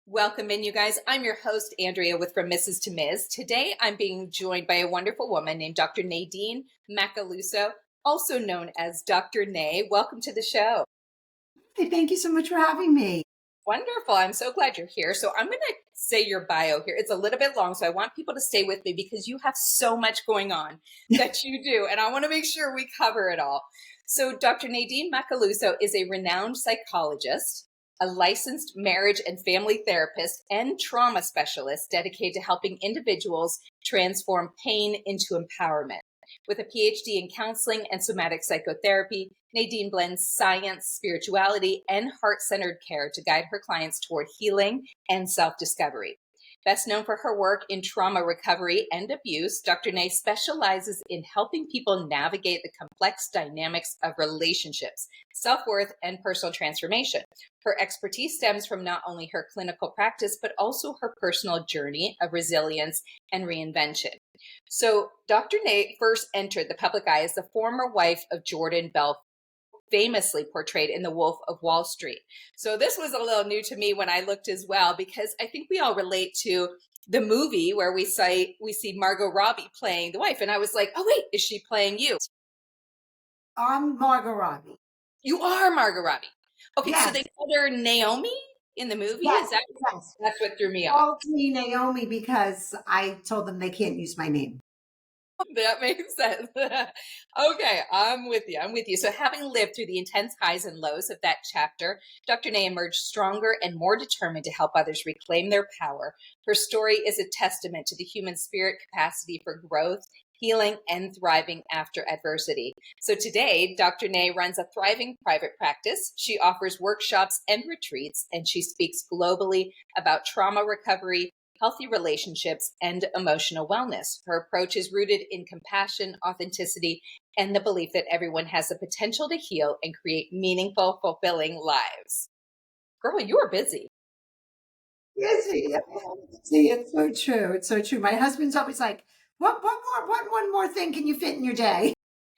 Welcome in, you guys. I'm your host, Andrea, with From Mrs. to Ms. Today, I'm being joined by a wonderful woman named Dr. Nadine Macaluso, also known as Dr. Nay. Welcome to the show. Hey, thank you so much for having me. Wonderful. I'm so glad you're here. So I'm going to say your bio here. It's a little bit long, so I want people to stay with me because you have so much going on that you do, and I want to make sure we cover it all. So Dr. Nadine Macaluso is a renowned psychologist, a licensed marriage and family therapist, and trauma specialist dedicated to helping individuals transform pain into empowerment. With a PhD in counseling and somatic psychotherapy, Nadine blends science, spirituality, and heart-centered care to guide her clients toward healing and self-discovery. Best known for her work in trauma recovery and abuse, Dr. Nay specializes in helping people navigate the complex dynamics of relationships, self-worth, and personal transformation. Her expertise stems from not only her clinical practice, but also her personal journey of resilience and reinvention. So Dr. Nay first entered the public eye as the former wife of Jordan Belfort, famously portrayed in The Wolf of Wall Street. So this was a little new to me when I looked as well, because I think we all relate to the movie where we see Margot Robbie playing the wife. And I was like, oh, wait, is she playing you? I'm Margot Robbie. You are Margot Robbie. Okay, Yes. so they called her Naomi in the movie? Yes, That's what threw me They off. called me Naomi because I told them they can't use my name. That makes sense. Okay, I'm with you. I'm with you. So having lived through the intense highs and lows of that chapter, Dr. Nay emerged stronger and more determined to help others reclaim their power. Her story is a testament to the human spirit capacity for growth, healing, and thriving after adversity. So today, Dr. Nay runs a thriving private practice. She offers workshops and retreats, and she speaks globally about trauma recovery, healthy relationships, and emotional wellness. Her approach is rooted in compassion, authenticity, and the belief that everyone has the potential to heal and create meaningful, fulfilling lives. Girl, you are busy. Busy. See, it's so true. It's so true. My husband's always like, what one more thing can you fit in your day?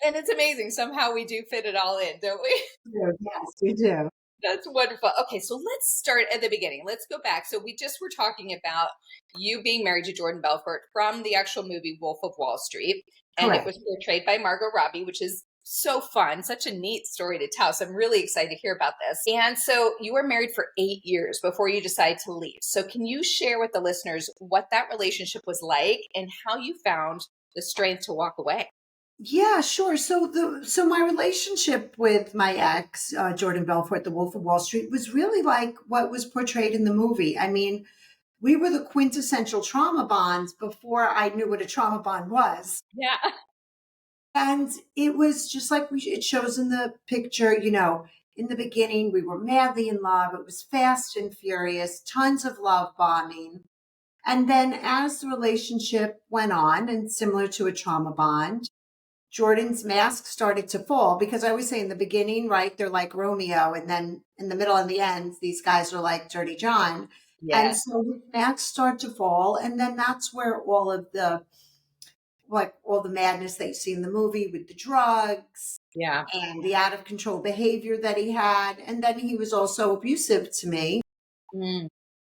And it's amazing. Somehow we do fit it all in, don't we? Yes, we do. That's wonderful. Okay, so let's start at the beginning. Let's go back. So we just were talking about you being married to Jordan Belfort from the actual movie Wolf of Wall Street. And it Correct. was portrayed by Margot Robbie, which is so fun, such a neat story to tell. So I'm really excited to hear about this. And so you were married for 8 years before you decided to leave. So can you share with the listeners what that relationship was like and how you found the strength to walk away? Yeah, sure. So my relationship with my ex, Jordan Belfort, the Wolf of Wall Street, was really like what was portrayed in the movie. I mean, we were the quintessential trauma bonds before I knew what a trauma bond was. Yeah. And it was just like it shows in the picture, in the beginning, we were madly in love. It was fast and furious, tons of love bombing. And then as the relationship went on, and similar to a trauma bond, Jordan's mask started to fall, because I always say in the beginning, right, they're like Romeo. And then in the middle and the end, these guys are like Dirty John. And Yes. so his masks start to fall. And then that's where all the madness that you see in the movie with the drugs Yeah. and the out of control behavior that he had. And then he was also abusive to me. Mm,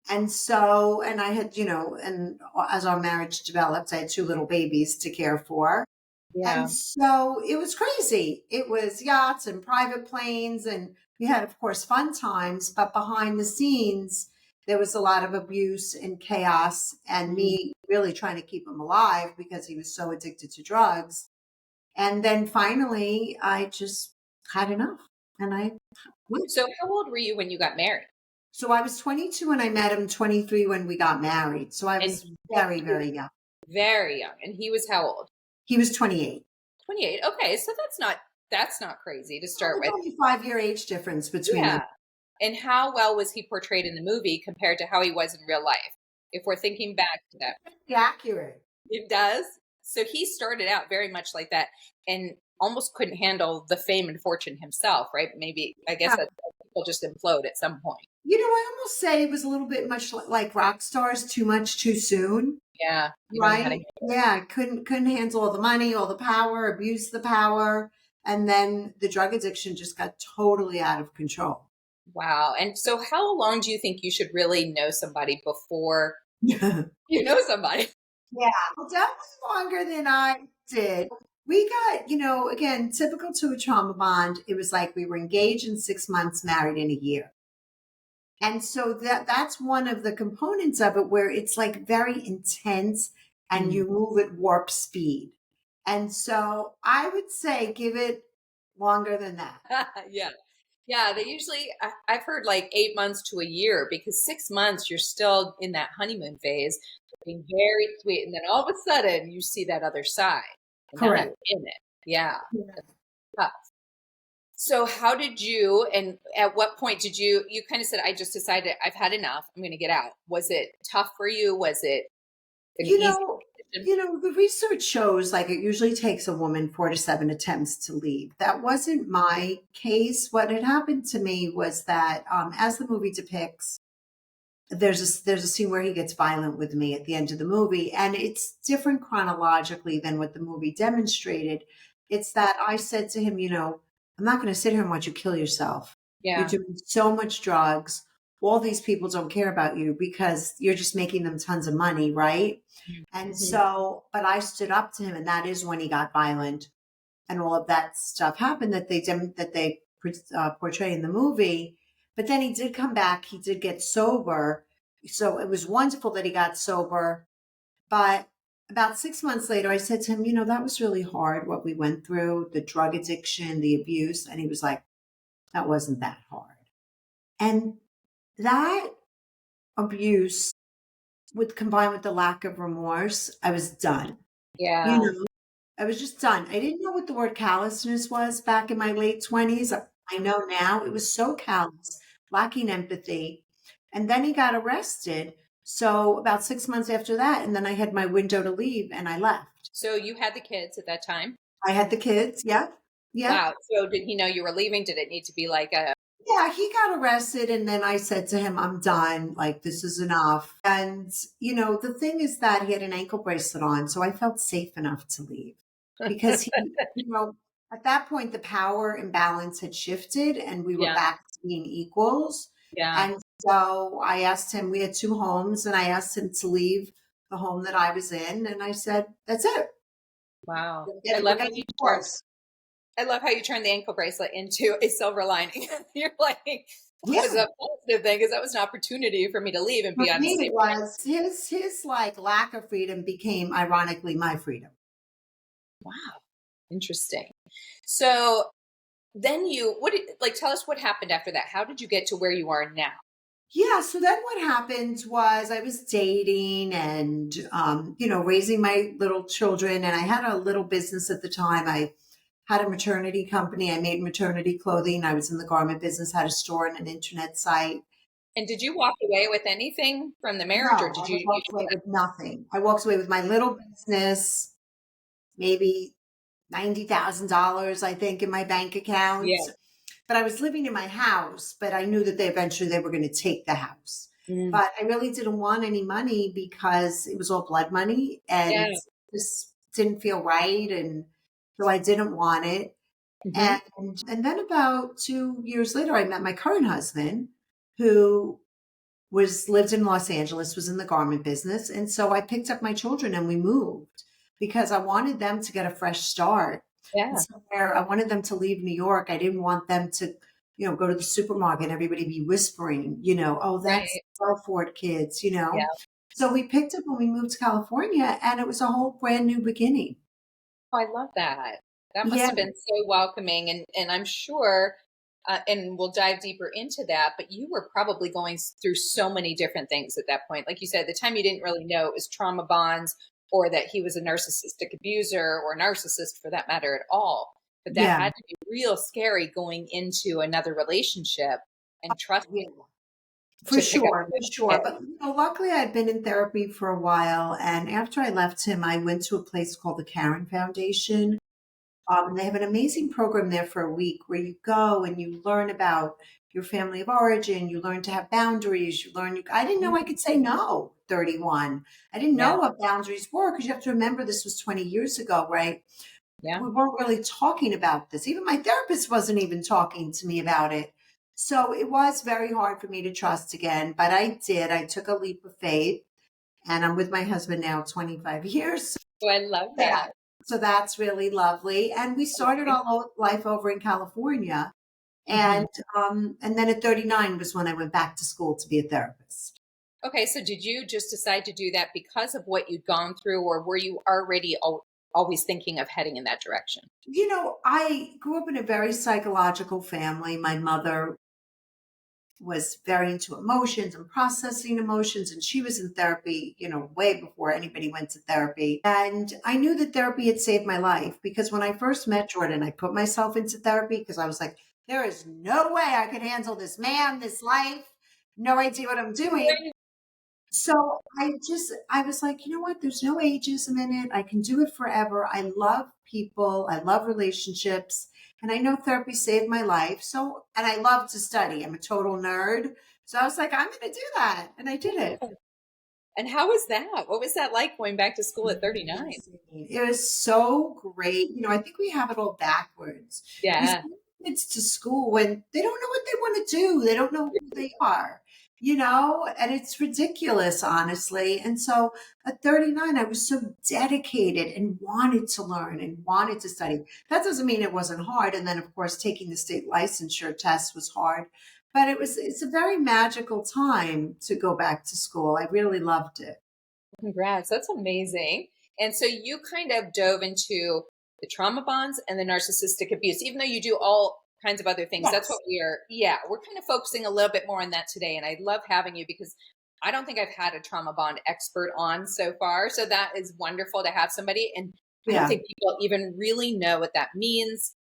And so, and I had, and as our marriage developed, I had 2 little babies to care for. yeah. And so it was crazy. It was yachts and private planes. And we had, of course, fun times, but behind the scenes, there was a lot of abuse and chaos, and me really trying to keep him alive because he was so addicted to drugs. And then finally, I just had enough, and I went. So how old were you when you got married? So I was 22 when I met him, 23 when we got married. So I And was very, very young. very young. And he was how old? He was 28. 28. Okay, so that's not crazy to start It's with. only 5-year age difference between Yeah. them. And how well was he portrayed in the movie compared to how he was in real life? If we're thinking back to that. Accurate. It does. So he started out very much like that and almost couldn't handle the fame and fortune himself, right? Maybe I guess that people just implode at some point. I almost say it was a little bit much like rock stars, too much too soon, Yeah. You don't know how to right? Yeah, couldn't handle all the money, all the power, abuse the power, and then the drug addiction just got totally out of control. Wow. And so how long do you think you should really know somebody before you know somebody? Yeah, well, definitely longer than I did. We got, again, typical to a trauma bond. It was like we were engaged in 6 months, married in a year. And so that's one of the components of it where it's like very intense and Mm. you move at warp speed. And so I would say give it longer than that. Yeah. Yeah, they usually I've heard like 8 months to a year because 6 months you're still in that honeymoon phase, being very sweet, and then all of a sudden you see that other side, and now you're Correct. in it. Yeah. Yeah. Tough. So how did you and at what point did you kind of said, I just decided I've had enough. I'm gonna get out. Was it tough for you? Was it an You easy know, decision? the research shows like it usually takes a woman 4 to 7 attempts to leave. That wasn't my case. What had happened to me was that, as the movie depicts, there's a scene where he gets violent with me at the end of the movie, and it's different chronologically than what the movie demonstrated. It's that I said to him, I'm not going to sit here and watch you kill yourself. You're Yeah. doing so much drugs. All these people don't care about you because you're just making them tons of money, right? And Mhm. so, but I stood up to him, and that is when he got violent and all of that stuff happened that they portray in the movie. But then he did come back. He did get sober, so it was wonderful that he got sober. But about 6 months later, I said to him, that was really hard what we went through, the drug addiction, the abuse, and he was like, that wasn't that hard. And that abuse, with combined with the lack of remorse, I was done. You Yeah. know, I was just done. I didn't know what the word callousness was back in my late 20s. I know now it was so callous, lacking empathy. And then he got arrested. So about 6 months after that, and then I had my window to leave and I left. So you had the kids at that time? I had the kids. Yep. Yep. Wow. So did he know you were leaving? Did it need to be like a Yeah, he got arrested. And then I said to him, I'm done. Like, this is enough. And, the thing is that he had an ankle bracelet on. So I felt safe enough to leave because at that point, the power imbalance had shifted and we were Yeah. back to being equals. Yeah. And so I asked him, we had 2 homes, and I asked him to leave the home that I was in. And I said, that's it. Wow. We're getting divorced. I love how you turned the ankle bracelet into a silver lining. You're like, that was Yeah. a positive thing because that was an opportunity for me to leave and For be on the me, same it was his like lack of freedom became ironically my freedom. Wow. Interesting. So then tell us what happened after that. How did you get to where you are now? Yeah, so then what happened was I was dating and raising my little children, and I had a little business at the time. I had a maternity company. I made maternity clothing. I was in the garment business, had a store and an internet site. And did you walk away with anything from the marriage or No, did I you, would you walk just away with nothing. I walked away with my little business, maybe $90,000, I think, in my bank account. yeah. But I was living in my house, but I knew that they were going to take the house. Mm. But I really didn't want any money because it was all blood money Yeah. and this didn't feel right. And so I didn't want it. Hmm. And then about 2 years later, I met my current husband who lived in Los Angeles, was in the garment business. And so I picked up my children and we moved because I wanted them to get a fresh start. And Yeah. somewhere I wanted them to leave New York. I didn't want them to, go to the supermarket and everybody be whispering, oh, that's Right. Belfort kids. Yeah. So we picked up when we moved to California and it was a whole brand new beginning. Oh, I love that. That must Yeah. have been so welcoming, and I'm sure, and we'll dive deeper into that. But you were probably going through so many different things at that point. Like you said, at the time you didn't really know it was trauma bonds, or that he was a narcissistic abuser or narcissist for that matter at all. But that Yeah. had to be real scary going into another relationship and trust Yeah. For to pick up sure, for the sure. kid. But luckily, I'd been in therapy for a while, and after I left him, I went to a place called the Karen Foundation. And they have an amazing program there for a week where you go and you learn about your family of origin. You learn to have boundaries. I didn't know I could say no. 31. I didn't Yeah, know what boundaries were because you have to remember this was 20 years ago, right? yeah, We weren't really talking about this. Even my therapist wasn't even talking to me about it. So it was very hard for me to trust again, but I did. I took a leap of faith, and I'm with my husband now 25 years. Oh, I love Yeah. that. So that's really lovely. And we started Okay. our life over in California. Mhm. And then at 39 was when I went back to school to be a therapist. Okay, so did you just decide to do that because of what you'd gone through, or were you already always thinking of heading in that direction? I grew up in a very psychological family. My mother was very into emotions and processing emotions, and she was in therapy, way before anybody went to therapy. And I knew that therapy had saved my life because when I first met Jordan, I put myself into therapy because I was like, there is no way I could handle this man, this life, no idea what I'm doing. So I was like, you know what? There's no ageism in it. I can do it forever. I love people. I love relationships. And I know therapy saved my life. So, and I love to study. I'm a total nerd. So I was like, I'm going to do that. And I did it. And how was that? What was that like going back to school at 39? Amazing. It was so great. I think we have it all backwards. We Yeah. send kids to school when they don't know what they want to do. They don't know who they are, and it's ridiculous, honestly. And so at 39, I was so dedicated and wanted to learn and wanted to study. That doesn't mean it wasn't hard. And then, of course, taking the state licensure test was hard. But it's a very magical time to go back to school. I really loved it. Congrats. That's amazing. And so you kind of dove into the trauma bonds and the narcissistic abuse, even though you do all kinds of other things. That's what Yes. we're kind of focusing a little bit more on that today. And I love having you because I don't think I've had a trauma bond expert on so far. So that is wonderful to have somebody. And I don't Yeah. think people even really know what that means,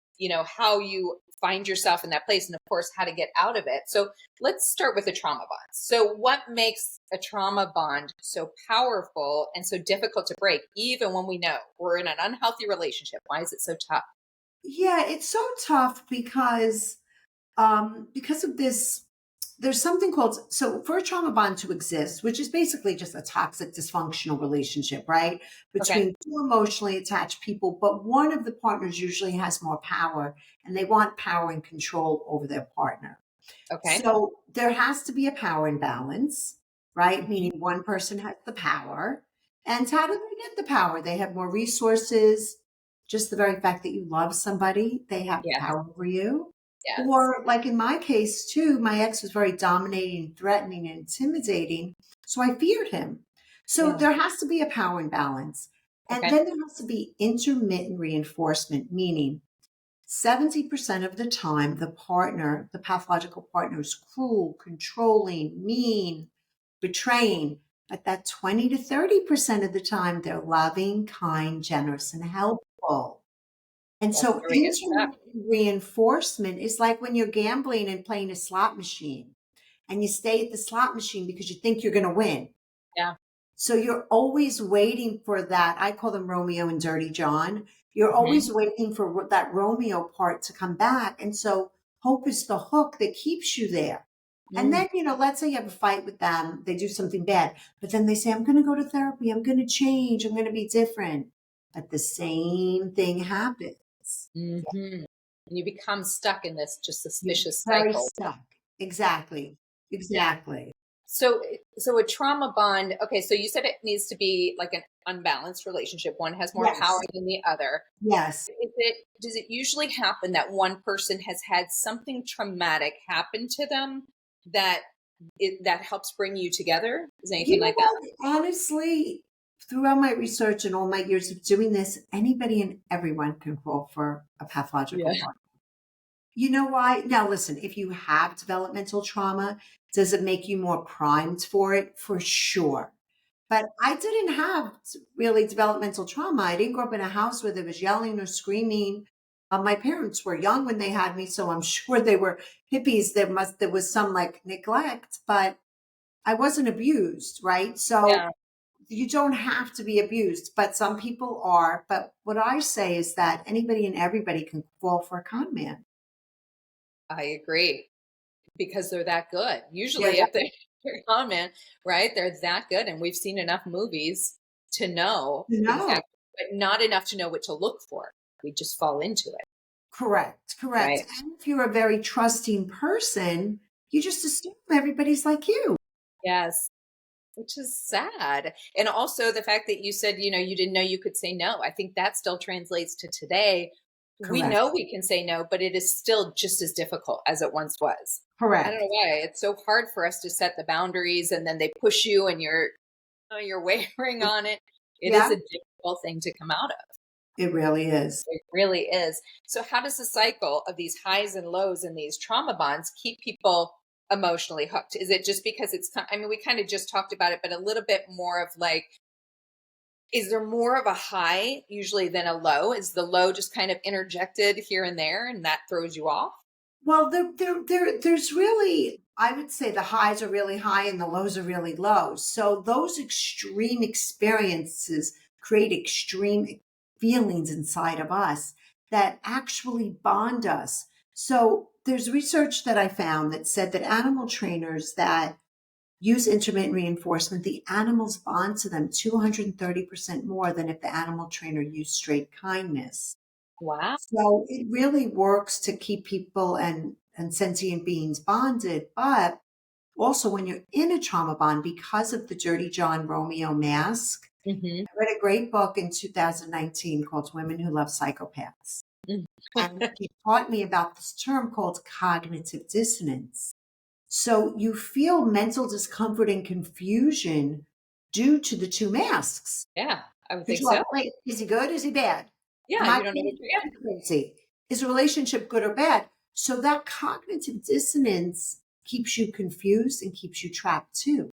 how you find yourself in that place, and of course, how to get out of it. So let's start with the trauma bonds. So, what makes a trauma bond so powerful and so difficult to break, even when we know we're in an unhealthy relationship? Why is it so tough? Yeah, it's so tough because of this. There's something called, so for a trauma bond to exist, which is basically just a toxic dysfunctional relationship, right, Okay. between two emotionally attached people, but one of the partners usually has more power and they want power and control over their partner. Okay. So there has to be a power imbalance, right? Mhm. Meaning one person has the power. And how do they get the power? They have more resources. Just the very fact that you love somebody, they have Yes. power over you. Yes. Or, like in my case, too, my ex was very dominating, threatening, and intimidating. So I feared him. So Yeah. there has to be a power imbalance. And Okay. then there has to be intermittent reinforcement, meaning 70% of the time, the pathological partner is cruel, controlling, mean, betraying. But that 20 to 30% of the time, they're loving, kind, generous, and helpful. And That's so where we get stuck. intermittent reinforcement is like when you're gambling and playing a slot machine and you stay at the slot machine because you think you're going to win. Yeah. So you're always waiting for that. I call them Romeo and Dirty John. You're Hmm. always waiting for that Romeo part to come back. And so hope is the hook that keeps you there. And Mm. then, let's say you have a fight with them, they do something bad, but then they say, I'm going to go to therapy, I'm going to change, I'm going to be different. But the same thing happens. Hmm. And you become stuck in this just You're suspicious very cycle. stuck. Exactly. Exactly. So a trauma bond, okay, so you said it needs to be like an unbalanced relationship. One has more power Yes. than the other. Yes. Does it usually happen that one person has had something traumatic happen to them that that helps bring you together? Is You anything know like that? what? Honestly, throughout my research and all my years of doing this, anybody and everyone can fall for a pathological Yeah. partner. You know why? Now, listen, if you have developmental trauma, does it make you more primed for it? For sure. But I didn't have really developmental trauma. I didn't grow up in a house where there was yelling or screaming. My parents were young when they had me, so I'm sure they were hippies. There was some like neglect, but I wasn't abused, right? So Yeah, you don't have to be abused, but some people are. But what I say is that anybody and everybody can fall for a con man. I agree because they're that good. They're Usually that, if they're common, right? They're that good and we've seen enough movies to know no, exactly, but not enough to know what to look for. We just fall into it. Correct, correct. Right. And if you're a very trusting person, you just assume everybody's like you. Yes. Which is sad. And also the fact that you said, you didn't know you could say no. I think that still translates to today. We Correct, know we can say no, but it is still just as difficult as it once was. I don't know correct. why. It's so hard for us to set the boundaries and then they push you and you're wavering on it. It is Yeah, a difficult thing to come out of. it really is. It really is. So how does the cycle of these highs and lows and these trauma bonds keep people emotionally hooked? Is it just because I mean, we kind of just talked about it, but a little bit more of like, is there more of a high usually than a low? Is the low just kind of interjected here and there and that throws you off? Well, there's really, I would say the highs are really high and the lows are really low. So those extreme experiences create extreme feelings inside of us that actually bond us. So there's research that I found that said that animal trainers that use intermittent reinforcement, the animals bond to them 230% more than if the animal trainer used straight kindness. Wow. So it really works to keep people and sentient beings bonded. But also when you're in a trauma bond, because of the Dirty John Romeo mask, Hmm. I read a great book in 2019 called Women Who Love Psychopaths. And it taught me about this term called cognitive dissonance. So you feel mental discomfort and confusion due to the two masks. Yeah, I would Because think you're so. like, wait, is he good? Is he bad? Yeah, Am I you don't know what crazy? you're Am I crazy? Is the relationship good or bad? So that cognitive dissonance keeps you confused and keeps you trapped too.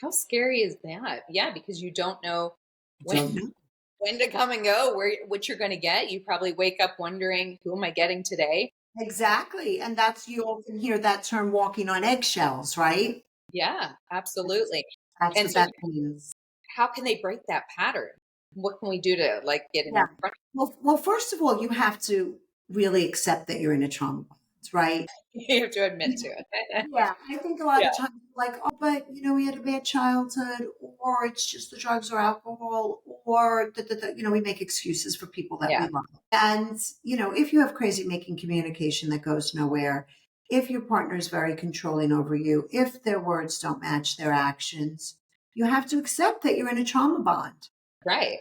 How scary is that? Yeah, because you don't know You when don't know. when to come and go, what you're going to get. You probably wake up wondering, who am I getting today? Exactly. And that's, you often hear that term walking on eggshells, right? Yeah, That's, absolutely. that's And what so that means. how can they break that pattern? What can we do to like get in Yeah. in front? Well, first of all, you have to really accept that you're in a trauma bond, right? You have to admit to it. Yeah, I think a lot Yeah. of times, like, oh, but we had a bad childhood, or it's just the drugs or alcohol, or we make excuses for people that we Yeah. love. And if you have crazy making communication that goes nowhere, if your partner is very controlling over you, if their words don't match their actions, you have to accept that you're in a trauma bond. Right.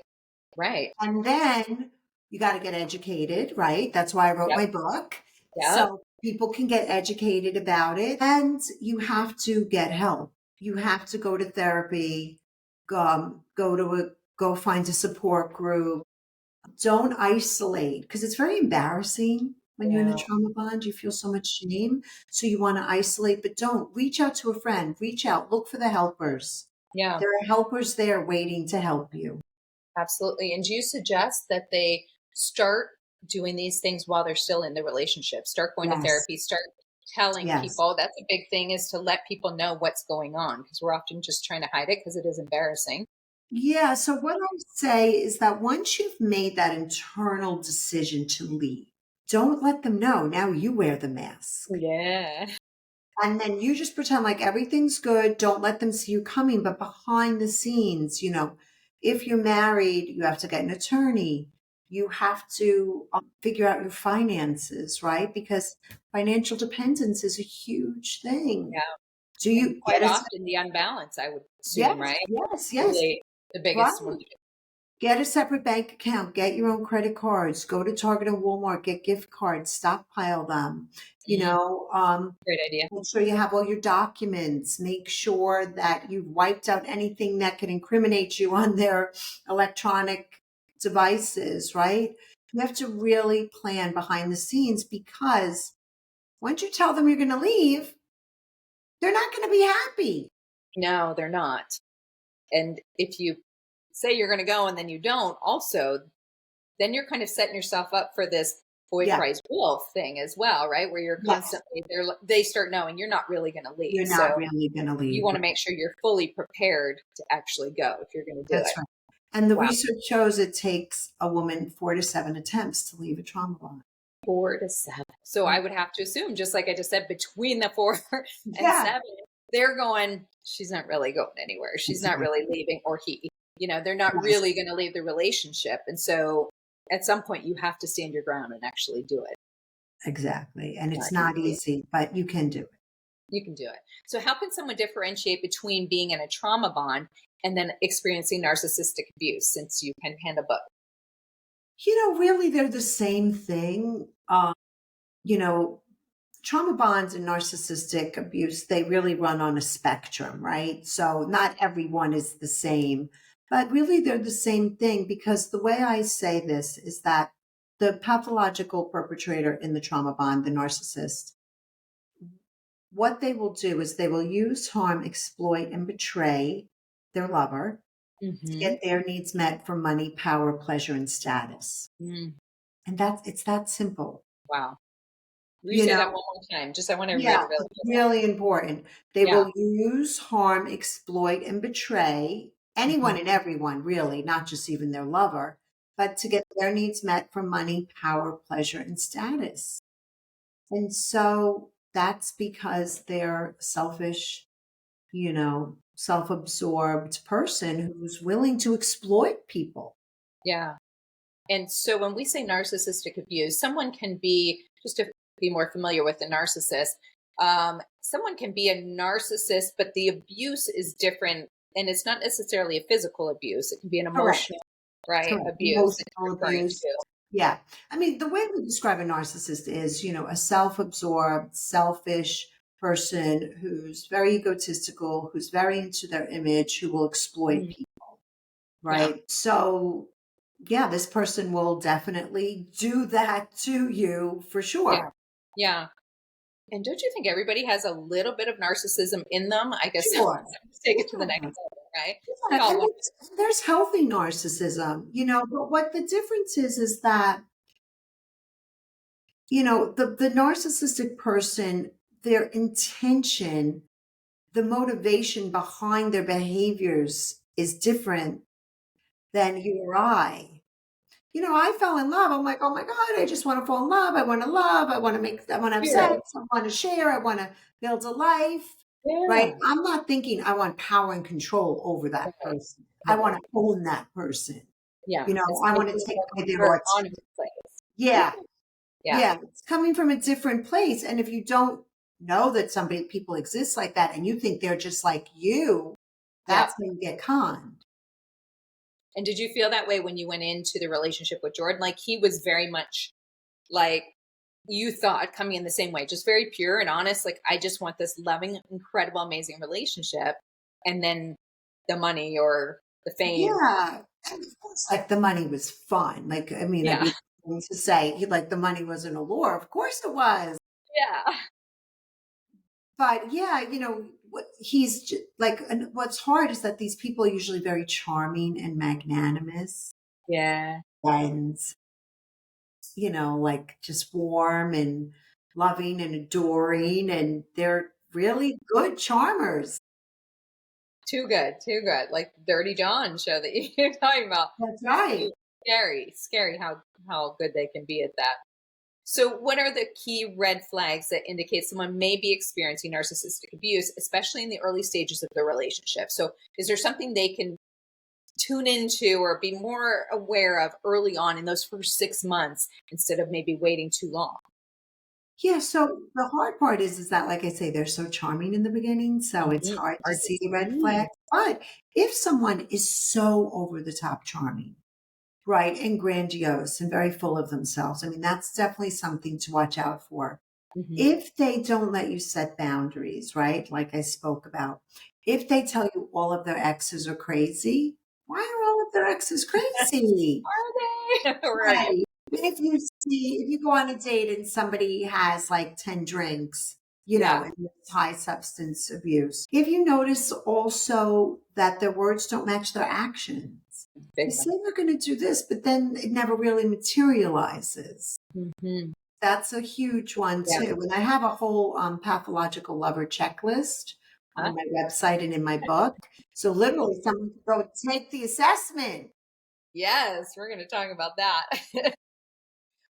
Right. And then you got to get educated, right? That's why I wrote Yep. my book. Yep. So people can get educated about it. And you have to get help. You have to go to therapy, go find a support group. Don't isolate because it's very embarrassing when you're in a Yeah. trauma bond. You feel so much shame. So you want to isolate, but don't reach out to a friend. Reach out, look for the helpers. Yeah. There are helpers there waiting to help you. Absolutely. And do you suggest that they start doing these things while they're still in the relationship? Start going to Yes. therapy, start telling Yes. people. That's a big thing is to let people know what's going on because we're often just trying to hide it because it is embarrassing. Yeah. So what I say is that once you've made that internal decision to leave, don't let them know. Now you wear the mask. Yeah. And then you just pretend like everything's good. Don't let them see you coming. But behind the scenes, if you're married, you have to get an attorney. You have to figure out your finances, right? Because financial dependence is a huge thing. Yeah. Do And you quite get a, often the unbalance, I would assume, yes, right? yes, yes, Really the biggest one. right. Get a separate bank account, get your own credit cards, go to Target and Walmart, get gift cards, stockpile them, Mm, great idea. make sure you have all your documents, make sure that you've wiped out anything that can incriminate you on their electronic devices, right? You have to really plan behind the scenes because once you tell them you're going to leave, they're not going to be happy. No, they're not. And if you say you're going to go and then you don't, also, then you're kind of setting yourself up for this boy Yeah. cries wolf thing as well, right? Where you're Yes. constantly they start knowing you're not really going to leave. You're So not really going to you leave. want to make sure you're fully prepared to actually go if you're going to do That's it. right. And the Wow. research shows it takes a woman 4 to 7 attempts to leave a trauma bond. 4 to 7. So I would have to assume, just like I just said, between the 4 and Yeah. 7, they're going, she's not really going anywhere. She's not Exactly. really leaving, or he, they're not Yes. really going to leave the relationship. And so at some point you have to stand your ground and actually do it. Exactly. And Not it's not easy. easy, but you can do it. You can do it. So how can someone differentiate between being in a trauma bond and then experiencing narcissistic abuse, since you can handle both? Really, they're the same thing. You know, trauma bonds and narcissistic abuse, they really run on a spectrum, right? So not everyone is the same, but really they're the same thing, because the way I say this is that the pathological perpetrator in the trauma bond, the narcissist, what they will do is they will use, harm, exploit, and betray their lover to Mm-hmm. get their needs met for money, power, pleasure, and status. Mm. And it's that simple. Wow. Will you You say know, that one more time? Just I want everybody yeah, to really it's hear that. really important. They Yeah. will use, harm, exploit, and betray Mm-hmm. anyone and everyone, really, not just even their lover, but to get their needs met for money, power, pleasure, and status. And so that's because they're selfish, self absorbed person who's willing to exploit people. Yeah. And so when we say narcissistic abuse, someone can be, just to be more familiar with the narcissist, someone can be a narcissist, but the abuse is different. And it's not necessarily a physical abuse. It can be an Correct. emotional, right, Correct. abuse that Emotional you're referring abuse. to. Yeah. I mean, the way we describe a narcissist is, a self absorbed, selfish person who's very egotistical, who's very into their image, who will exploit Mm. people. Yeah. Right. So, yeah, this person will definitely do that to you for Yeah. sure. Yeah. And don't you think everybody has a little bit of narcissism in them? I guess Sure. let's take it to the next Yeah. level, right? We Yeah, all and want. there's healthy narcissism, but what the difference is that, the narcissistic person, their intention, the motivation behind their behaviors is different than you or I. I fell in love. I'm like, oh my God, I just want to fall in love. I want to love. I want to have sex. Spirit. I want to share. I want to build a life. Right. Yeah. I'm not thinking I want power and control over that Right. person. I want Right. to own that person. Yeah. It's I coming want to from take a away their very autism. honest place. Yeah. Yeah. Yeah. It's coming from a different place. And if you don't know that people exist like that and you think they're just like you, Yeah. that's when you get conned. And did you feel that way when you went into the relationship with Jordan? Like he was very much like you thought, coming in the same way, just very pure and honest. Like, I just want this loving, incredible, amazing relationship. And then the money or the fame. Yeah. And of course, like the money was fun. Like, I mean, I'd Yeah. be going to say like the money wasn't a lure. Of course it was. Yeah. But yeah, what like, and what's hard is that these people are usually very charming and magnanimous Yeah. and, like just warm and loving and adoring. And they're really good charmers. Too good. Too good. Like the Dirty John show that you're talking about. That's right. Scary how good they can be at that. So what are the key red flags that indicate someone may be experiencing narcissistic abuse, especially in the early stages of the relationship? So is there something they can tune into or be more aware of early on in those first 6 months instead of maybe waiting too long? Yeah, so the hard part is that, like I say, they're so charming in the beginning, so it's Mhm. hard to Hard to see the red see. flags. But if someone is so over the top charming, right, and grandiose and very full of themselves, I mean, that's definitely something to watch out for. Mhm. If they don't let you set boundaries, right, like I spoke about, if they tell you all of their exes are crazy, why are all of their exes crazy? Are they? Right. Right. If you go on a date and somebody has like 10 drinks, Yeah. and it's high substance abuse. If you notice also that their words don't match their actions, they Big say one. they're going to do this, but then it never really materializes. Mhm. That's a huge one Yeah. too. And I have a whole pathological lover checklist Huh? on my website and in my book. So literally someone can go take the assessment. Yes, we're going to talk about that.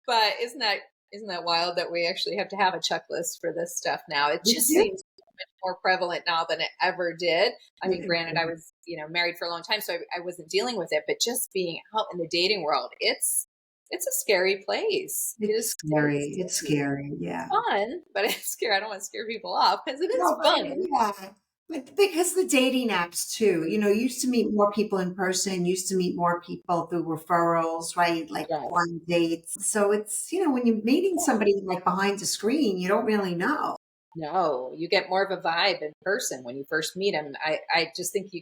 But isn't that wild that we actually have to have a checklist for this stuff now? It We just do. seems so much more prevalent now than it ever did. I mean, It granted, I was, married for a long time, so I wasn't dealing with it, but just being out in the dating world, it's It's a scary place. It It's is scary. It's scary. scary. It's Yeah. fun, but it's scary. I don't want to scare people off because it is No, but fun. yeah. But because the dating apps too, you used to meet more people in person, used to meet more people through referrals, right? Like Yes. blind dates. So it's, when you're meeting Yeah. somebody like behind the screen, you don't really know. No, you get more of a vibe in person when you first meet them. I just think you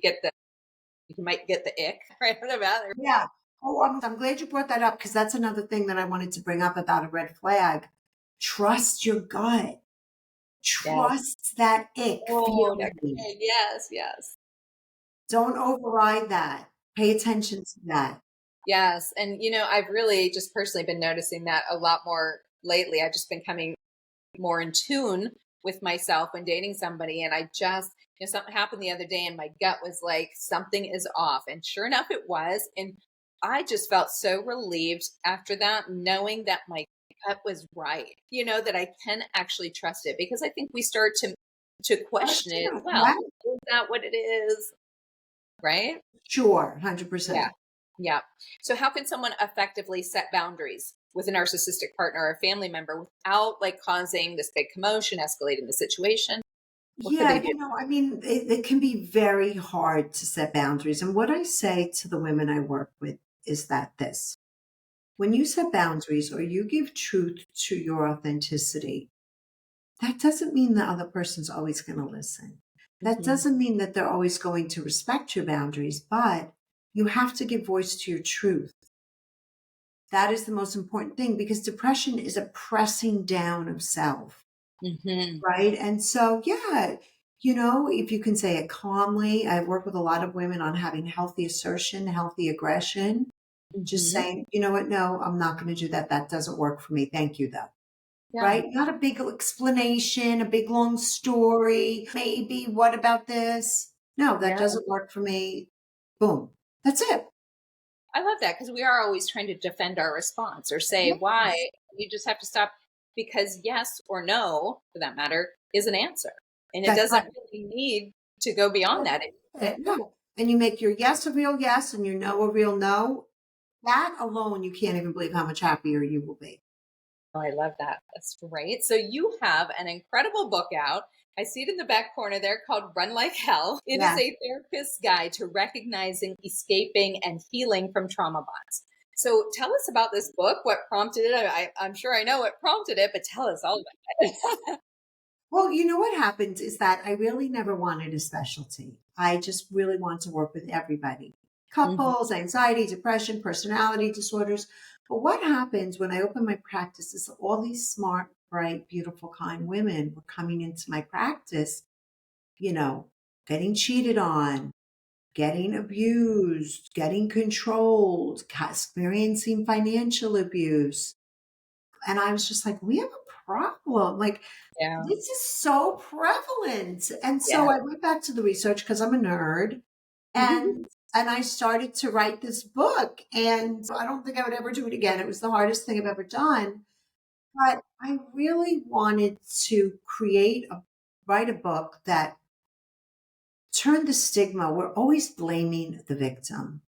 might get the ick right off the bat. Yeah. Oh, I'm glad you brought that up because that's another thing that I wanted to bring up about a red flag. Trust your gut. Yes. Trust that ick Oh, that feeling. yes, yes. Don't override that. Pay attention to that. Yes. And I've really just personally been noticing that a lot more lately. I've just been coming more in tune with myself when dating somebody. And I just, something happened the other day and my gut was like, something is off. And sure enough, it was. And I just felt so relieved after that, knowing that my gut was right, that I can actually trust it because I think we start to question Trust it. your gut. Well, Right? is that what it is? Right? Sure, Yeah. 100%. Yeah. So how can someone effectively set boundaries with a narcissistic partner or a family member without like causing this big commotion, escalating the situation? What could Yeah, they do? I mean, it can be very hard to set boundaries. And what I say to the women I work with is that when you set boundaries or you give truth to your authenticity, that doesn't mean the other person's always going to listen. That Mhm. doesn't mean that they're always going to respect your boundaries, but you have to give voice to your truth. That is the most important thing because depression is a pressing down of self. Mhm. Right. And so, yeah, if you can say it calmly, I work with a lot of women on having healthy assertion, healthy aggression, just Mhm. saying, you know what? No, I'm not going to do that. That doesn't work for me. Thank you, though. Yeah, Right. Not a big explanation, a big long story. Maybe what about this? No, that yeah. doesn't work for me. Boom. That's it. I love that because we are always trying to defend our response or say Yes. why. You just have to stop because yes or no, for that matter, is an answer. And it That's doesn't right. really need to go beyond that. No. And you make your yes a real yes and your no a real no. That alone, you can't even believe how much happier you will be. Oh, I love that. That's great. So you have an incredible book out. I see it in the back corner there called Run Like Hell. It is Yeah. a therapist's guide to recognizing, escaping, and healing from trauma bonds. So tell us about this book, what prompted it. I'm sure I know what prompted it, but tell us all about it. Well, you know what happens is that I really never wanted a specialty. I just really want to work with everybody Mhm. couples, anxiety, depression, personality disorders. But what happens when I open my practice is all these smart, bright, beautiful, kind women were coming into my practice, you know, getting cheated on, getting abused, getting controlled, experiencing financial abuse. And I was just like, we have a problem. Like, Yeah. this is so prevalent. And so Yeah. I went back to the research because I'm a nerd and I started to write this book. And I don't think I would ever do it again. It was the hardest thing I've ever done. But I really wanted to write a book that turned the stigma. We're always blaming the victim.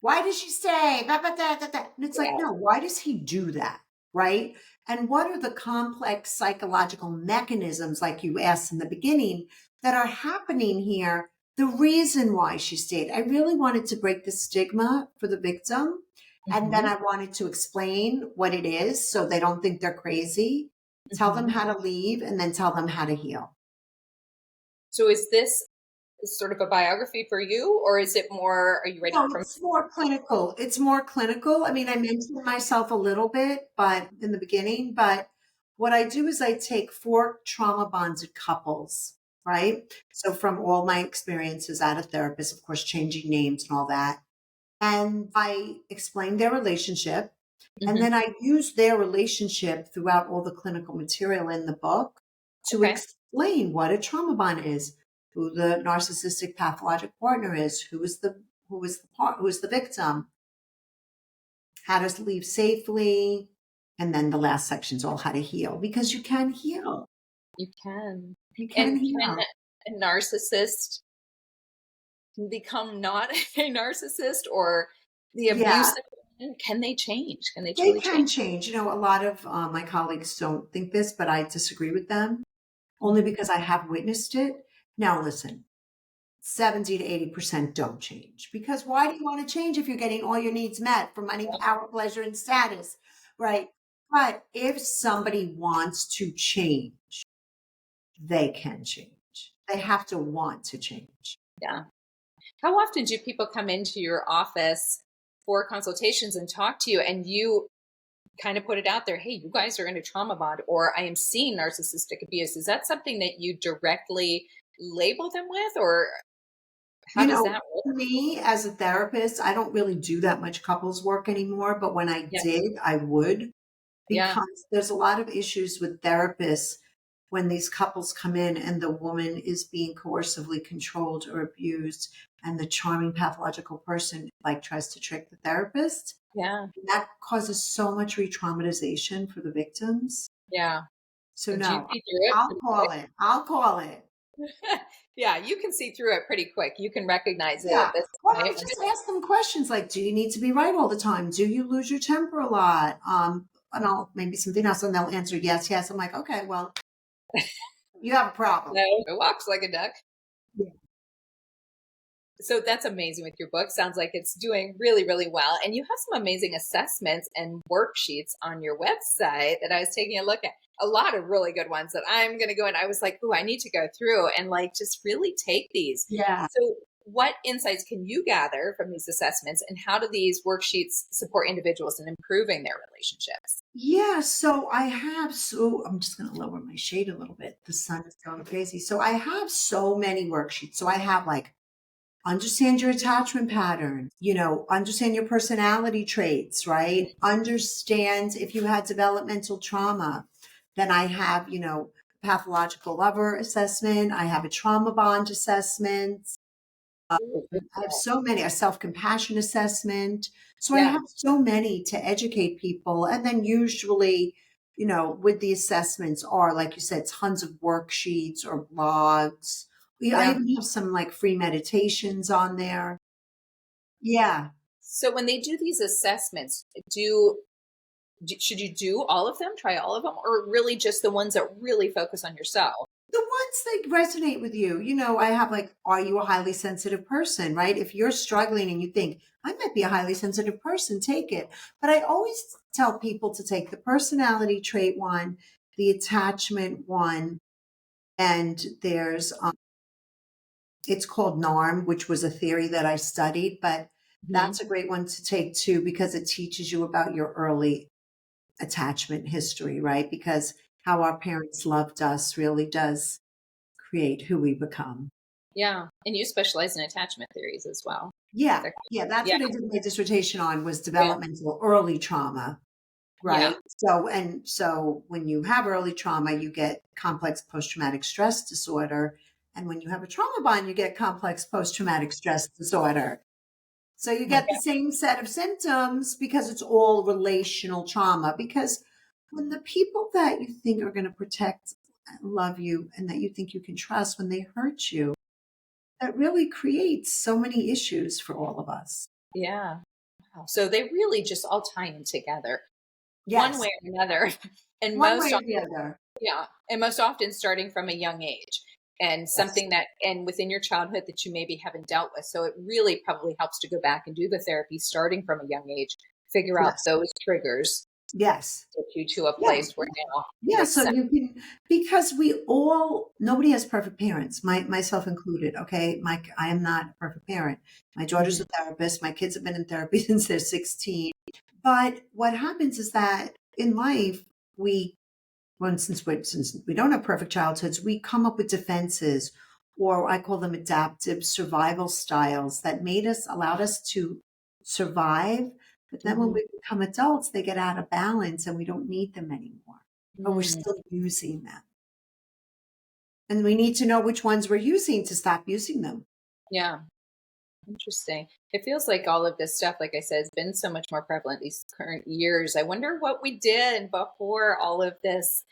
Why does she stay? Blah, blah, blah, blah, blah. And it's like, Yeah. no, why does he do that? Right. And what are the complex psychological mechanisms, like you asked in the beginning, that are happening here? The reason why she stayed. I really wanted to break the stigma for the victim. And then Mhm. I wanted to explain what it is so they don't think they're crazy, tell them Mhm. how to leave, and then tell them how to heal. So is this sort of a biography for you, or is it more, are you writing No, from? it's more clinical. It's more clinical. I mean, I mentioned myself a little bit, but in the beginning, but what I do is I take four trauma bonded couples, right? So from all my experiences as a therapist, of course, changing names and all that. And I explain their relationship. And Mhm. then I use their relationship throughout all the clinical material in the book to Okay. explain what a trauma bond is, who the narcissistic pathologic partner is, who is the victim, how to leave safely, and then the last section's all how to heal because you can heal. You can. You can And can heal. a narcissist become not a narcissist or the Yeah. abusive? Can they change? Can they They truly can change? change. A lot of my colleagues don't think this, but I disagree with them only because I have witnessed it. Now, listen, 70 to 80% don't change because why do you want to change if you're getting all your needs met for money, power, pleasure, and status, right? But if somebody wants to change, they can change. They have to want to change. Yeah. How often do people come into your office for consultations and talk to you and you kind of put it out there, hey, you guys are in a trauma bond, or I am seeing narcissistic abuse? Is that something that you directly label them with, or how You does know, that work? me as a therapist, I don't really do that much couples work anymore, but when I Yeah. did, I would Yeah. because there's a lot of issues with therapists when these couples come in and the woman is being coercively controlled or abused and the charming pathological person like tries to trick the therapist. Yeah. That causes so much re-traumatization for the victims. Yeah. So Do you no, see through it I'll pretty call quick? it. I'll call it. Yeah, you can see through it pretty quick. You can recognize it Yeah. at this Well, I point. just ask them questions like, do you need to be right all the time? Do you lose your temper a lot? And I'll maybe something else, and they'll answer yes, yes. I'm like, okay, well, you have a problem. No, it walks like a duck. Yeah. So that's amazing with your book. Sounds like it's doing really, really well. And you have some amazing assessments and worksheets on your website that I was taking a look at. A lot of really good ones that I'm going to go and I was like, oh, I need to go through and like just really take these. Yeah. So, what insights can you gather from these assessments, and how do these worksheets support individuals in improving their relationships? Yeah, so I have I'm just going to lower my shade a little bit. The sun is going crazy. So I have so many worksheets. So I have like understand your attachment pattern, understand your personality traits, right? Understand if you had developmental trauma. Then I have, pathological lover assessment. I have a trauma bond assessment. Ooh, good I have stuff. so many, a self-compassion assessment. So I Yeah. have so many to educate people. And then usually, with the assessments are, like you said, tons of worksheets or blogs. I Yeah. even have some like free meditations on there. Yeah. So when they do these assessments, should you do all of them, try all of them, or really just the ones that really focus on yourself? The ones that resonate with you, I have like, are you a highly sensitive person, right? If you're struggling and you think, I might be a highly sensitive person, take it. But I always tell people to take the personality trait one, the attachment one, and there's, it's called NARM, which was a theory that I studied, but Mhm. that's a great one to take too, because it teaches you about your early attachment history, right? Because how our parents loved us really does create who we become. Yeah. And you specialize in attachment theories as well. Is Yeah. that Yeah. correct? That's Yeah. what I did my dissertation on was Yeah. developmental early trauma. Yeah. Right. So when you have early trauma, you get complex post traumatic stress disorder. And when you have a trauma bond, you get complex post traumatic stress disorder. So you get the same set of symptoms because it's all relational trauma. Because when the people that you think are going to protect, love you, and that you think you can trust, when they hurt you, that really creates so many issues for all of us. Yeah. Wow. So they really just all tie in together one Yes, way or another. And one most way or often, the other. yeah. And most often starting from a young age, and Yes, something that, and within your childhood that you maybe haven't dealt with. So it really probably helps to go back and do the therapy starting from a young age, figure out yes, those triggers, yes. get you to a Yeah, place where now it yeah. makes So sense. you can, because nobody has perfect parents, myself included. Okay, I am not a perfect parent. My daughter's a Mhm. therapist. My kids have been in therapy since they're 16. But what happens is that in life, since we don't have perfect childhoods, we come up with defenses, or I call them adaptive survival styles that allowed us to survive. But then when Mhm. we become adults, they get out of balance and we don't need them anymore, but we're Mm. still using them. And we need to know which ones we're using to stop using them. Yeah. Interesting. It feels like all of this stuff, like I said, has been so much more prevalent these current years. I wonder what we did before all of this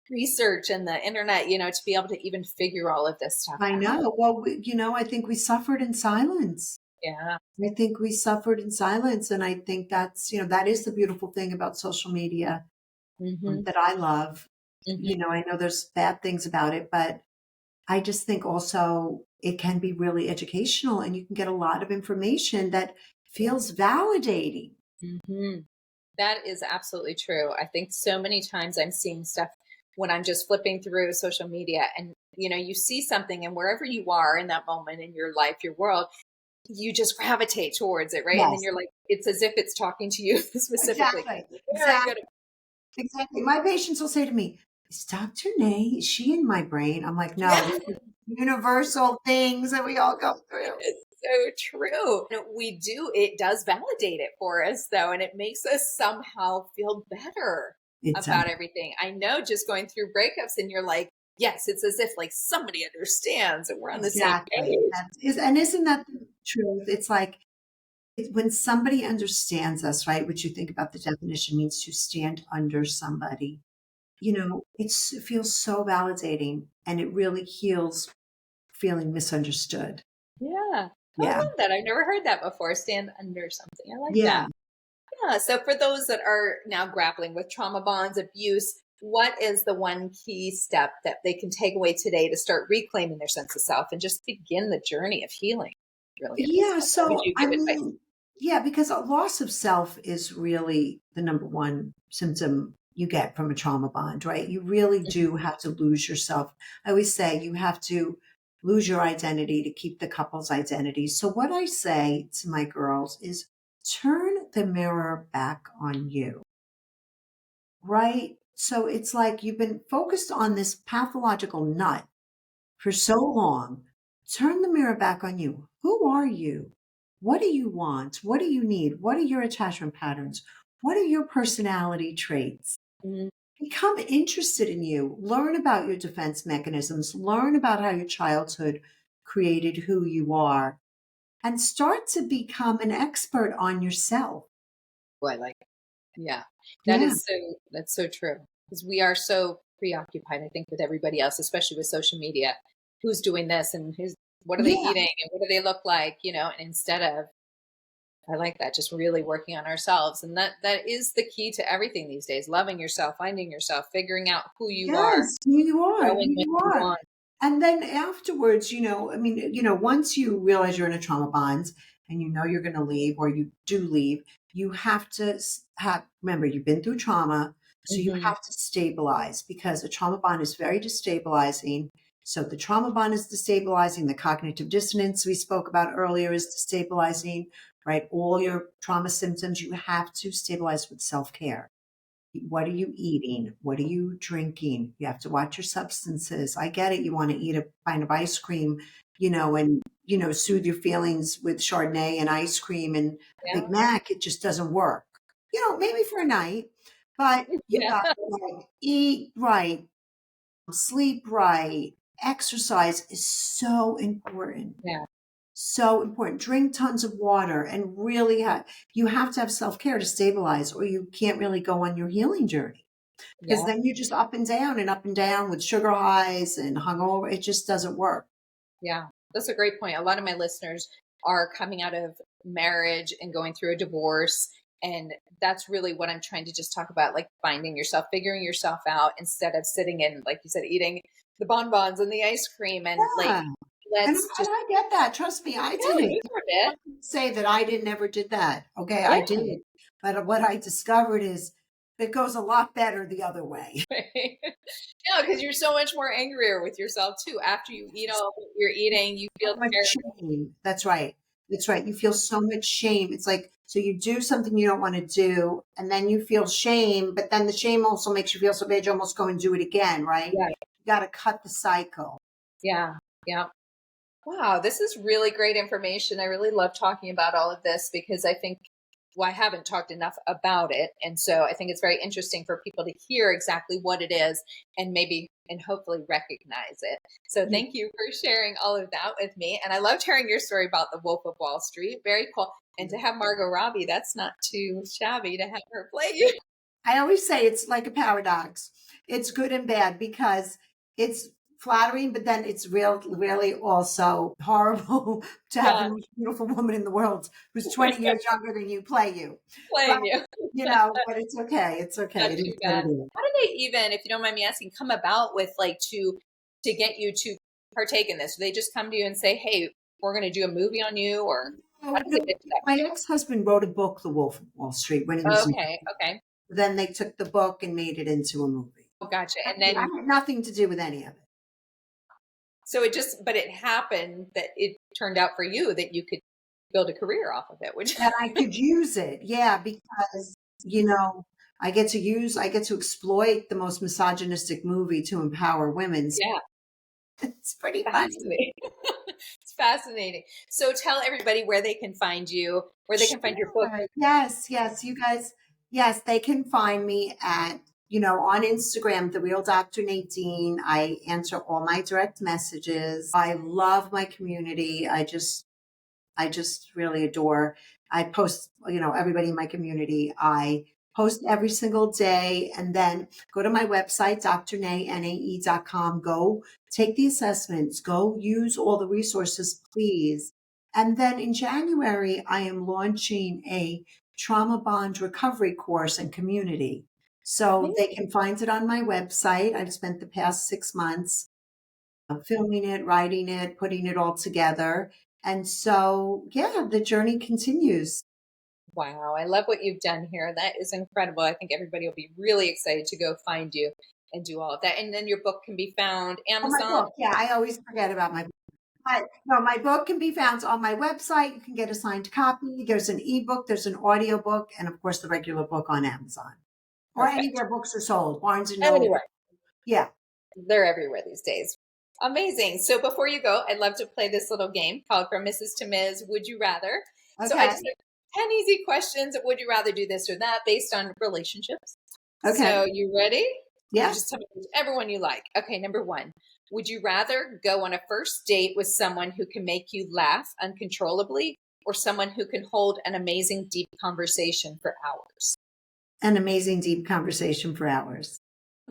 research and the internet, to be able to even figure all of this stuff I out. know. Well, I think we suffered in silence. Yeah. I think we suffered in silence. And I think that's, that is the beautiful thing about social media, Hmm. that I love. Hmm. I know there's bad things about it, but I just think also it can be really educational and you can get a lot of information that Yeah. feels validating. Hmm. That is absolutely true. I think so many times I'm seeing stuff when I'm just flipping through social media, and you see something, and wherever you are in that moment in your life, your world, you just gravitate towards it, right? And then Yes, you're like, it's as if it's talking to you specifically. exactly. Very good. Exactly. Exactly. My patients will say to me, is Dr. Nay, is she in my brain? I'm like, no, Yeah. these are universal things that we all go through. It's so true. It does validate it for us though, and it makes us somehow feel better It's about everything. I know, just going through breakups and you're like, yes, it's as if like somebody understands and we're on the same exactly. page. And isn't that the truth? It's like when somebody understands us, right? Which you think about the definition means to stand under somebody. It feels so validating and it really heals feeling misunderstood. Yeah. I Yeah. love that. I've never heard that before. Stand under something. I like Yeah. that. Yeah. So for those that are now grappling with trauma bonds, abuse, what is the one key step that they can take away today to start reclaiming their sense of self and just begin the journey of healing really at this Yeah. point? How would So, you I give advice? mean, yeah, because a loss of self is really the number one symptom you get from a trauma bond, right? You really do have to lose yourself. I always say you have to lose your identity to keep the couple's identity. So, what I say to my girls is turn the mirror back on you, right? So, it's like you've been focused on this pathological nut for so long. Turn the mirror back on you. Who are you? What do you want? What do you need? What are your attachment patterns? What are your personality traits? Mhm. Become interested in you. Learn about your defense mechanisms. Learn about how your childhood created who you are and start to become an expert on yourself. Oh, I like it. Yeah. Yeah. That's so true. Because we are so preoccupied, I think, with everybody else, especially with social media. Who's doing this and what are they Yeah. eating and what do they look like, and instead of, I like that, just really working on ourselves. And that is the key to everything these days. Loving yourself, finding yourself, figuring out who you are, Yes, who you are, who growing when you you are. want. And then afterwards, once you realize you're in a trauma bond and you know you're going to leave or you do leave, you have to remember, you've been through trauma. So you Hmm. have to stabilize because a trauma bond is very destabilizing. So the trauma bond is destabilizing. The cognitive dissonance we spoke about earlier is destabilizing, right? All your trauma symptoms, you have to stabilize with self care. What are you eating? What are you drinking? You have to watch your substances. I get it. You want to eat a pint of ice cream, and, soothe your feelings with Chardonnay and ice cream and a Big Yeah. Mac. It just doesn't work. Maybe for a night, but you Yeah. got to like eat right, sleep right. Exercise is so important. Yeah. So important. Drink tons of water and really you have to have self-care to stabilize or you can't really go on your healing journey because Yeah. then you're just up and down with sugar highs and hungover. It just doesn't work. Yeah. That's a great point. A lot of my listeners are coming out of marriage and going through a divorce. And that's really what I'm trying to just talk about, like finding yourself, figuring yourself out instead of sitting in, like you said, eating the bonbons and the ice cream and like, Yeah. And, let's and just, I get that. Trust me, I did yeah, it. those are I'm it. not gonna say that I didn't never did that. Okay, I Yeah. did it. But what I discovered is it goes a lot better the other way. Yeah, because you're so much more angrier with yourself too. After you eat all that you're eating, you So feel much terrible. shame. That's right. That's right. You feel so much shame. It's like, so you do something you don't want to do, and then you feel shame, but then the shame also makes you feel so bad you almost go and do it again, right? Yeah. You got to cut the cycle. Yeah. Yeah. Wow, this is really great information. I really love talking about all of this because I think, well, I haven't talked enough about it. And so I think it's very interesting for people to hear exactly what it is and maybe and hopefully recognize it. So Yeah. thank you for sharing all of that with me. And I loved hearing your story about the Wolf of Wall Street. Very cool. And to have Margot Robbie, that's not too shabby to have her play you. I always say it's like a paradox. It's good and bad because it's flattering, but then it's really also horrible to have the Yeah, most beautiful woman in the world who's 20 years younger than you play you. But, playing you. but it's okay. It's okay. Not It too is what bad. it is. How do they even, if you don't mind me asking, come about with like to get you to partake in this? Do they just come to you and say, "Hey, we're going to do a movie on you," or Oh, how do they no, get to that my point? ex-husband wrote a book, The Wolf of Wall Street, when he was Okay, okay. then they took the book and made it into a movie. Oh, gotcha. And I then had nothing to do with any of it. so it just, but it happened that it turned out for you that you could build a career off of it, which That I could use it. Yeah, because, you know, I get to exploit the most misogynistic movie to empower women. So yeah, it's pretty funny. fascinating. It's fascinating. So tell everybody where they can find you, where they can find your book. Sure. Yes, yes, you guys, yes, they can find me at, on Instagram, The Real Dr. Nadine. I answer all my direct messages. I love my community. I just really adore. I post, everybody in my community. I post every single day, and then go to my website, drnae.com. Go take the assessments, go use all the resources, please. And then in January, I am launching a trauma bond recovery course and community. So they can find it on my website. I've spent the past 6 months filming it, writing it, putting it all together. And so, yeah, the journey continues. Wow, I love what you've done here. That is incredible. I think everybody will be really excited to go find you and do all of that. And then your book can be found Oh, my Amazon. book. Yeah, I always forget about my book. No, my book can be found on my website. You can get a signed copy. There's an ebook, there's an audio book, and of course, the regular book on Amazon or Perfect. anywhere books are sold. Barnes and Noble. Anyway, Yeah. they're everywhere these days. Amazing. So before you go, I'd love to play this little game called From Mrs. to Ms. Would You Rather? So I Okay. just have 10 easy questions. Would you rather do this or that based on relationships? Okay. So you ready? You Yeah. just tell me whichever one you like. Okay, number one. Would you rather go on a first date with someone who can make you laugh uncontrollably or someone who can hold an amazing deep conversation for hours? An amazing, deep conversation for hours.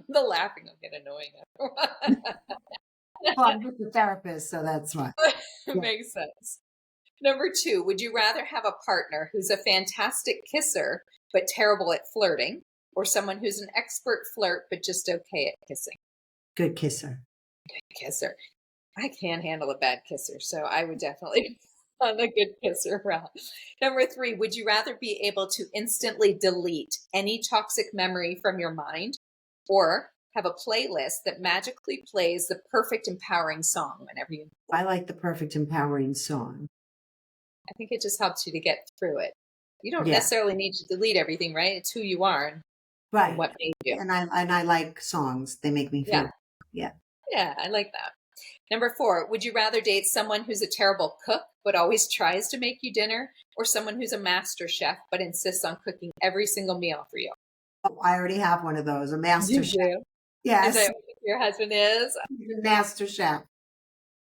The laughing will get annoying. Well, I'm with the therapist, so that's why. Yeah. Makes sense. Number two, would you rather have a partner who's a fantastic kisser but terrible at flirting, or someone who's an expert flirt but just okay at kissing? Good kisser. Kisser. I can't handle a bad kisser, so I would definitely on a good kisser route. Number three, would you rather be able to instantly delete any toxic memory from your mind, or have a playlist that magically plays the perfect empowering song whenever you? I like the perfect empowering song. I think it just helps you to get through it. You don't Yeah. necessarily need to delete everything, right? It's who you are and Right. what made you. And I like songs. They make me feel. Yeah. Yeah. Yeah, I like that. Number four, would you rather date someone who's a terrible cook but always tries to make you dinner, or someone who's a master chef but insists on cooking every single meal for you? Oh, I already have one of those, a master You chef. do? Is Yes, that what your husband is? he's a master chef.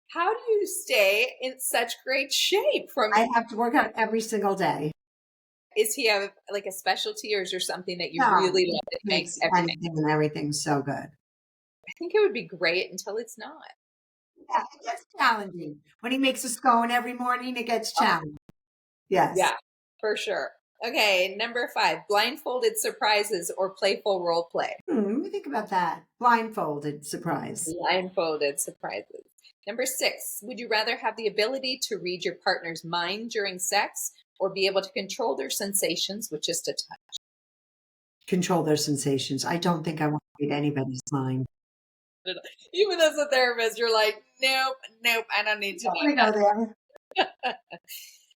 How do you stay in such great shape from, I have to work out every single day. is he have like a specialty, or is there something that you No, really he love that makes makes everything? anything and everything so good. I think it would be great until it's not. Yeah, it gets challenging. When he makes a scone every morning, it gets challenging. Yes. Yeah, for sure. Okay, number five, blindfolded surprises or playful role play. Let me think about that. Blindfolded surprise. Blindfolded surprises. Number six, would you rather have the ability to read your partner's mind during sex or be able to control their sensations with just a touch? Control their sensations. I don't think I want to read anybody's mind. Even as a therapist, you're like, nope, nope, I don't need to I know want to go there. that.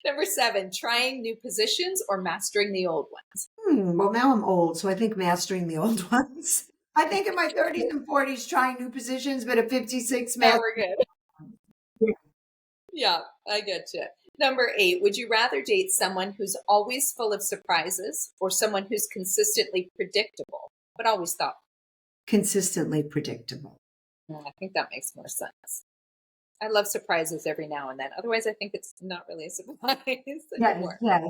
Number seven, trying new positions or mastering the old ones. Well, now I'm old, so I think mastering the old ones. I think in my 30s and 40s trying new positions, but at 56, Now mastering. we're good. Yeah, I get you. Number eight, would you rather date someone who's always full of surprises or someone who's consistently predictable, but always thoughtful? Consistently predictable. I think that makes more sense. I love surprises every now and then. Otherwise, I think it's not really a surprise anymore. Yes.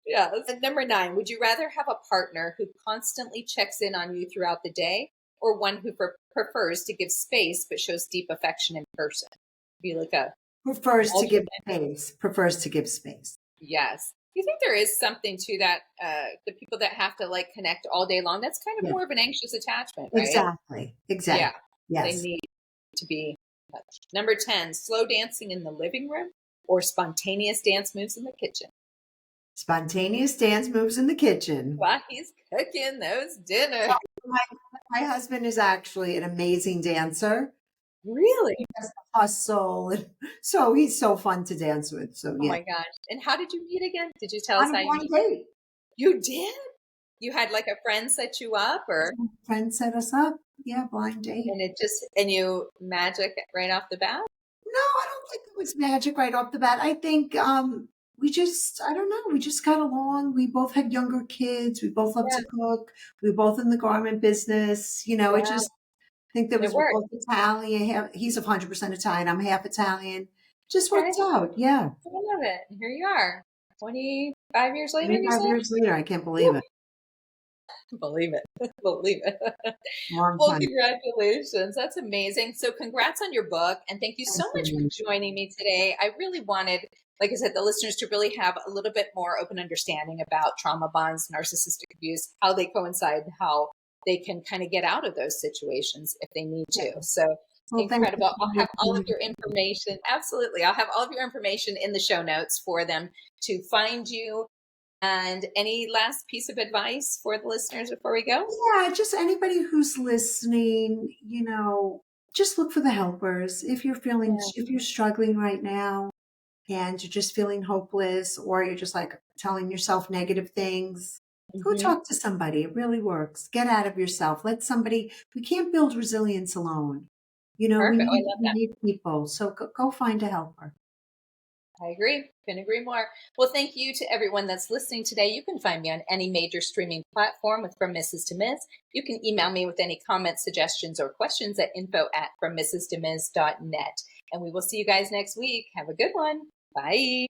Yes. And number nine, would you rather have a partner who constantly checks in on you throughout the day or one who prefers to give space but shows deep affection in person? Be like a Prefers to give alternate. space. Prefers to give space. Yes. You think there is something to that? The people that have to like connect all day long, that's kind of Yeah, more of an anxious attachment, right? exactly. Yeah. Exactly. They Yes. need to be touched. Number 10, slow dancing in the living room or spontaneous dance moves in the kitchen Spontaneous dance moves in the kitchen. while he's cooking those dinners. Well, my, my husband is actually an amazing dancer. Really? He has the hustle, and so he's so fun to dance with. So Oh yeah, my gosh. And how did you meet again? Did you tell us on a how you blind met? date. You did? You had like a friend set you up or Some friend set us up. Yeah, blind date. and it just and you magic right off the bat? No, I don't think it was magic right off the bat. I think we just I don't know, we just got along. We both had younger kids. We both love Yeah. to cook. We were both in the garment business. It Yeah. just I think there And it was we're worked. both Italian. He's 100% Italian. I'm half Italian. Just Okay. worked out. Yeah. I love it. And here you are. 25 years later, you 25 said? years later, I can't believe Woo. it. Believe it. Believe it. Long Well, time. congratulations. That's amazing. So, congrats on your book. And thank you so Thank much for you. joining me today. I really wanted, like I said, the listeners to really have a little bit more open understanding about trauma bonds, narcissistic abuse, how they coincide, and how they can kind of get out of those situations if they need Yeah. to. So, Well, thank you incredible. for I'll have all of listening. your information. Absolutely. I'll have all of your information in the show notes for them to find you. And any last piece of advice for the listeners before we go? Yeah, just anybody who's listening, just look for the helpers. Yeah. If you're struggling right now and you're just feeling hopeless or you're just like telling yourself negative things, go Hmm. talk to somebody. It really works. Get out of yourself. We can't build resilience alone. We Perfect. Oh, I need, love we that. need people. So go find a helper. I agree. Couldn't agree more. Well, thank you to everyone that's listening today. You can find me on any major streaming platform with From Mrs. to Ms. You can email me with any comments, suggestions, or questions at info@FromMrsToMs.net. And we will see you guys next week. Have a good one. Bye.